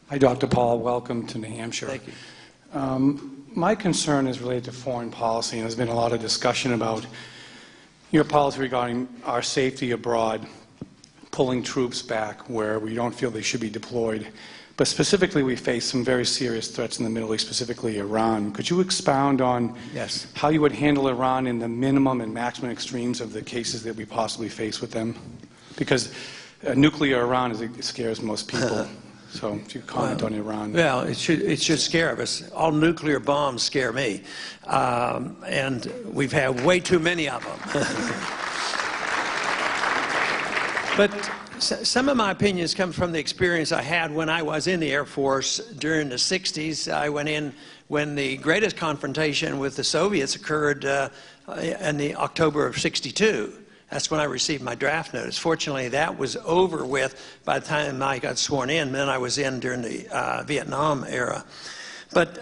Hi, Dr. Paul. Welcome to New Hampshire. Thank you. My concern is related to foreign policy, and there's been a lot of discussion about your policy regarding our safety abroad, pulling troops back where we don't feel they should be deployed. But specifically, we face some very serious threats in the Middle East, specifically Iran. Could you expound on how you would handle Iran in the minimum and maximum extremes of the cases that we possibly face with them? Because nuclear Iran scares most people. So if you comment on Iran. Well, it should scare us. All nuclear bombs scare me. And we've had way too many of them. But some of my opinions come from the experience I had when I was in the Air Force during the 60s. I went in when the greatest confrontation with the Soviets occurred in the October of '62. That's when I received my draft notice. Fortunately, that was over with by the time I got sworn in. Then I was in during the Vietnam era. But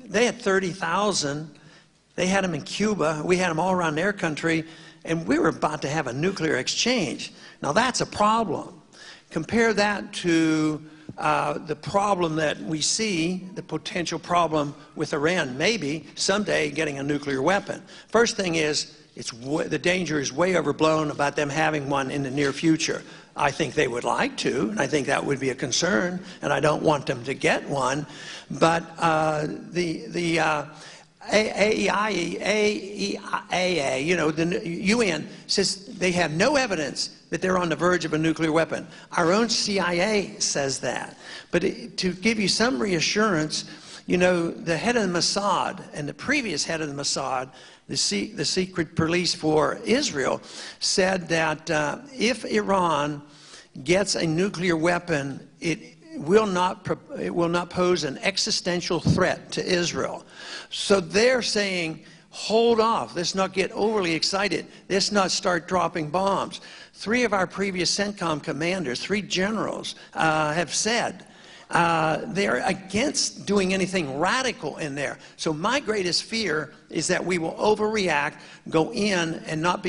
they had 30,000. They had them in Cuba. We had them all around their country. And we were about to have a nuclear exchange. Now, that's a problem. Compare that to the problem that we see, the potential problem with Iran, maybe someday getting a nuclear weapon. First thing is, the danger is way overblown about them having one in the near future. I think they would like to, and I think that would be a concern, and I don't want them to get one. But the AEA, you know, the UN says they have no evidence that they're on the verge of a nuclear weapon. Our own CIA says that. But to give you some reassurance, you know, the head of the Mossad and the previous head of the Mossad, the secret police for Israel, said that if Iran gets a nuclear weapon, it will not pose an existential threat to Israel. So they're saying, hold off. Let's not get overly excited. Let's not start dropping bombs. 3 of our previous CENTCOM commanders, 3 generals, have said they're against doing anything radical in there. So my greatest fear is that we will overreact, go in, and not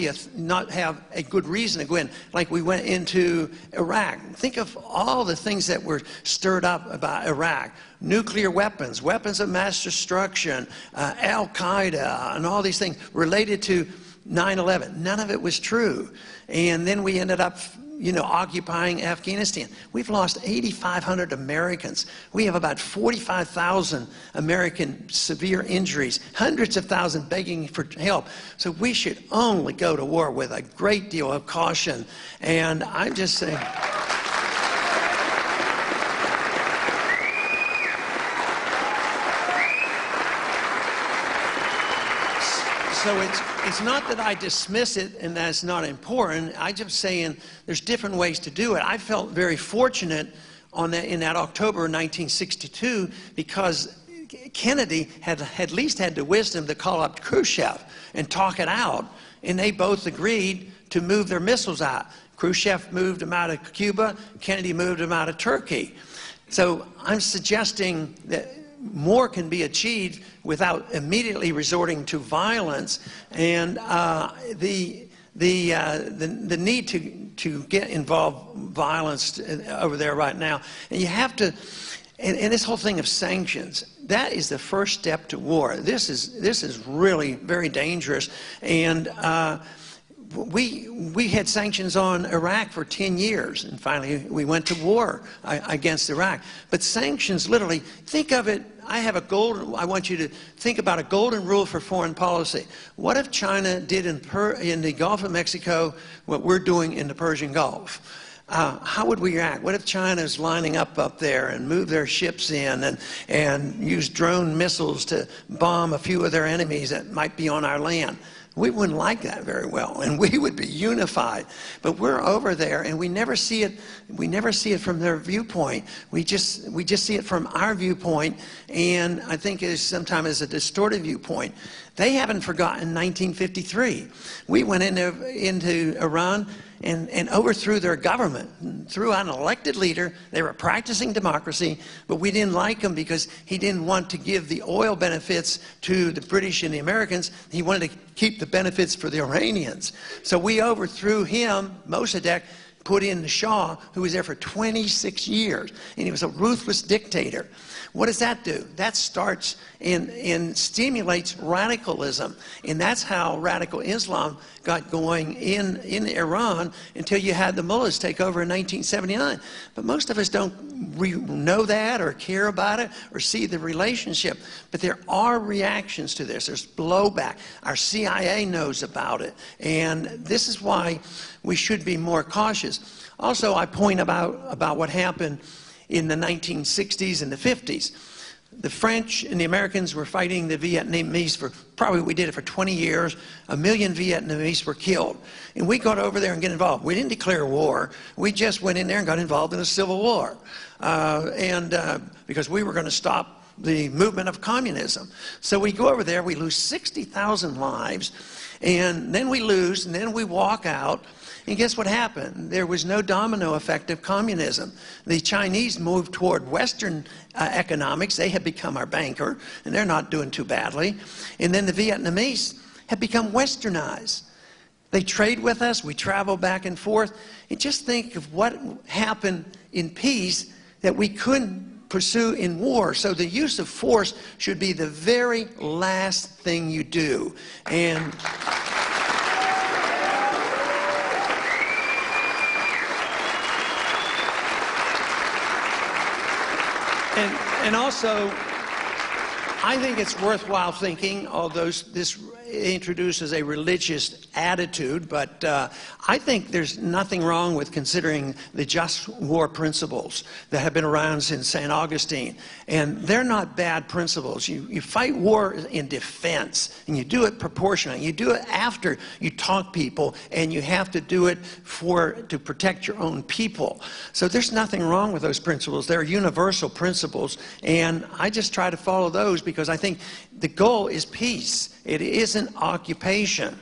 have a good reason to go in, like we went into Iraq. Think of all the things that were stirred up about Iraq. Nuclear weapons, weapons of mass destruction, Al-Qaeda, and all these things related to 9/11. None of it was true. And then we ended up, you know, occupying Afghanistan. We've lost 8,500 Americans. We have about 45,000 American severe injuries, hundreds of thousands begging for help. So we should only go to war with a great deal of caution. And I'm just saying. So it's not that I dismiss it and that it's not important. I'm just saying there's different ways to do it. I felt very fortunate in that October 1962 because Kennedy had at least had the wisdom to call up Khrushchev and talk it out. And they both agreed to move their missiles out. Khrushchev moved them out of Cuba. Kennedy moved them out of Turkey. So I'm suggesting that more can be achieved without immediately resorting to violence, and the need to get involved violence over there right now. And you have to, and this whole thing of sanctions, that is the first step to war. This is really very dangerous. And we had sanctions on Iraq for 10 years, and finally we went to war against Iraq. But sanctions, literally, think of it. I want you to think about a golden rule for foreign policy. What if China did in the Gulf of Mexico what we're doing in the Persian Gulf? How would we react? What if China's lining up there and move their ships in and use drone missiles to bomb a few of their enemies that might be on our land? We wouldn't like that very well, and we would be unified. But we're over there, and we never see it. We never see it from their viewpoint. We just see it from our viewpoint, and I think it's sometimes a distorted viewpoint. They haven't forgotten 1953. We went into Iran and overthrew their government, threw out an elected leader. They were practicing democracy, but we didn't like him because he didn't want to give the oil benefits to the British and the Americans. He wanted to keep the benefits for the Iranians. So we overthrew him, Mossadegh, put in the Shah, who was there for 26 years, and he was a ruthless dictator. What does that do? That starts and stimulates radicalism. And that's how radical Islam got going in Iran until you had the mullahs take over in 1979. But most of us don't know that or care about it or see the relationship. But there are reactions to this. There's blowback. Our CIA knows about it. And this is why we should be more cautious. Also, I point about what happened in the 1960s and the 50s. The French and the Americans were fighting the Vietnamese for, probably we did it for 20 years. 1 million Vietnamese were killed. And we got over there and get involved. We didn't declare war. We just went in there and got involved in a civil war. Because we were going to stop the movement of communism. So we go over there, we lose 60,000 lives, and then we lose, and then we walk out. And guess what happened? There was no domino effect of communism. The Chinese moved toward Western economics. They have become our banker, and they're not doing too badly. And then the Vietnamese have become westernized. They trade with us. We travel back and forth. And just think of what happened in peace that we couldn't pursue in war. So the use of force should be the very last thing you do. And also, I think it's worthwhile thinking, although this introduces a religious attitude, but I think there's nothing wrong with considering the just war principles that have been around since St. Augustine. And they're not bad principles. You fight war in defense, and you do it proportionally. You do it after you talk people, and you have to do it to protect your own people. So there's nothing wrong with those principles. They're universal principles, and I just try to follow those because I think the goal is peace. It isn't occupation.